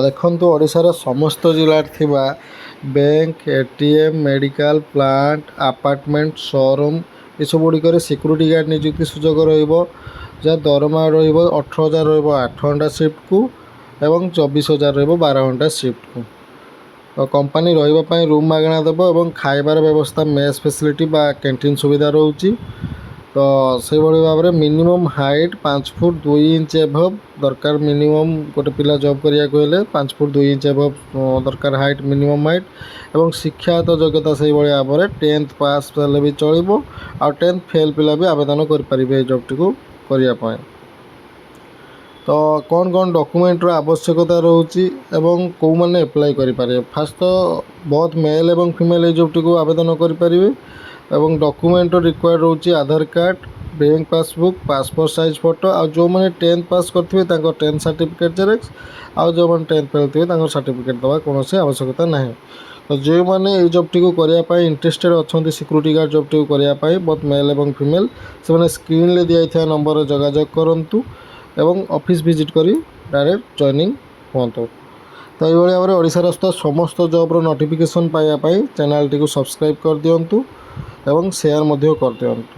ଦେଖନ୍ତୁ ଓଡ଼ିଶାର ସମସ୍ତ ଜିଲ୍ଲାରେ ଥିବା bank, ATM, medical, plant, apartment, showroom ଏସବୁ ଗୁଡ଼ିକରେ ସିକ୍ୟୁରିଟି ଗାର୍ଡ଼ ନିଯୁକ୍ତି ସୁଯୋଗ ରହିବ। ଯାହା ଦରମା ରହିବ 18,000 ରହିବ 8 ଘଣ୍ଟା ସିଫ୍ଟକୁ ଏବଂ 24,000 ରହିବ 12 ଘଣ୍ଟା ସିଫ୍ଟକୁ। କମ୍ପାନୀ ରହିବା ପାଇଁ ରୁମ୍ ମାଗଣା ଦେବ ଏବଂ ଖାଇବାର ବ୍ୟବସ୍ଥା ମେସ୍ ଫ୍ୟାସିଲିଟି ବା କ୍ୟାଣ୍ଟିନ୍ ସୁବିଧା ରହୁଛି। ତ ସେଇଭଳି ଭାବରେ minimum height 5 foot 2 inch above ଦରକାର। ମିନିମମ୍ ଗୋଟେ ପିଲା ଜବ୍ କରିବାକୁ ହେଲେ 5 ଫୁଟ 2 ଇଞ୍ଚ ଏଭବ୍ ଦରକାର ହାଇଟ୍, ମିନିମମ୍ ହାଇଟ୍। ଏବଂ ଶିକ୍ଷାଗତ ଯୋଗ୍ୟତା ସେଇଭଳି ଭାବରେ 10th ପାସ୍ ହେଲେ ବି ଚଳିବ, ଆଉ 10th ଫେଲ୍ ପିଲା ବି ଆବେଦନ କରିପାରିବେ এই ଜବ୍ଟିକୁ କରିବା ପାଇଁ। ତ କ'ଣ କ'ଣ ଡକୁମେଣ୍ଟର ଆବଶ୍ୟକତା ରହୁଛି ଏବଂ କେଉଁମାନେ ଆପ୍ଲାଏ କରିପାରିବେ? ଫାର୍ଷ୍ଟ ତ ବହୁତ ମେଲ୍ ଏବଂ ଫିମେଲ୍ এই ଜବ୍ଟିକୁ ଆବେଦନ କରିପାରିବେ। ଏବଂ ଡକୁମେଣ୍ଟର ରିକ୍ୱାର୍ଡ଼ ରହୁଛି Aadhaar card, bank passbook, passport size photo, ଆଉ ଯେଉଁମାନେ 10th ପାସ୍ କରିଥିବେ ତାଙ୍କ 10th ସାର୍ଟିଫିକେଟ୍ ଜେରକ୍ସ, ଆଉ ଯେଉଁମାନେ 10th ଫେଲ୍ ଥିବେ ତାଙ୍କ ସାର୍ଟିଫିକେଟ୍ ଦେବା କୌଣସି ଆବଶ୍ୟକତା ନାହିଁ। ତ ଯେଉଁମାନେ এই ଜବ୍ଟିକୁ କରିବା ପାଇଁ ଇଣ୍ଟରେଷ୍ଟେଡ଼ ଅଛନ୍ତି, ସିକ୍ୟୁରିଟି ଗାର୍ଡ଼ ଜବ୍ଟିକୁ କରିବା ପାଇଁ ବହୁତ ମେଲ୍ ଏବଂ ଫିମେଲ୍, ସେମାନେ ସ୍କ୍ରିନ୍ରେ ଦିଆଯାଇଥିବା ନମ୍ବରରେ ଯୋଗାଯୋଗ କରନ୍ତୁ ଏବଂ ଅଫିସ୍ ଭିଜିଟ୍ କରି ଡାଇରେକ୍ଟ ଜଏନିଂ ହୁଅନ୍ତୁ। ତ ଏଇଭଳି ଭାବରେ ଓଡ଼ିଶାର ସମସ୍ତ ଜବ୍ର ନୋଟିଫିକେସନ୍ ପାଇବା ପାଇଁ ଚ୍ୟାନେଲ୍ଟିକୁ ସବସ୍କ୍ରାଇବ୍ କରିଦିଅନ୍ତୁ ଏବଂ ସେୟାର ମଧ୍ୟ କରିଦିଅନ୍ତୁ।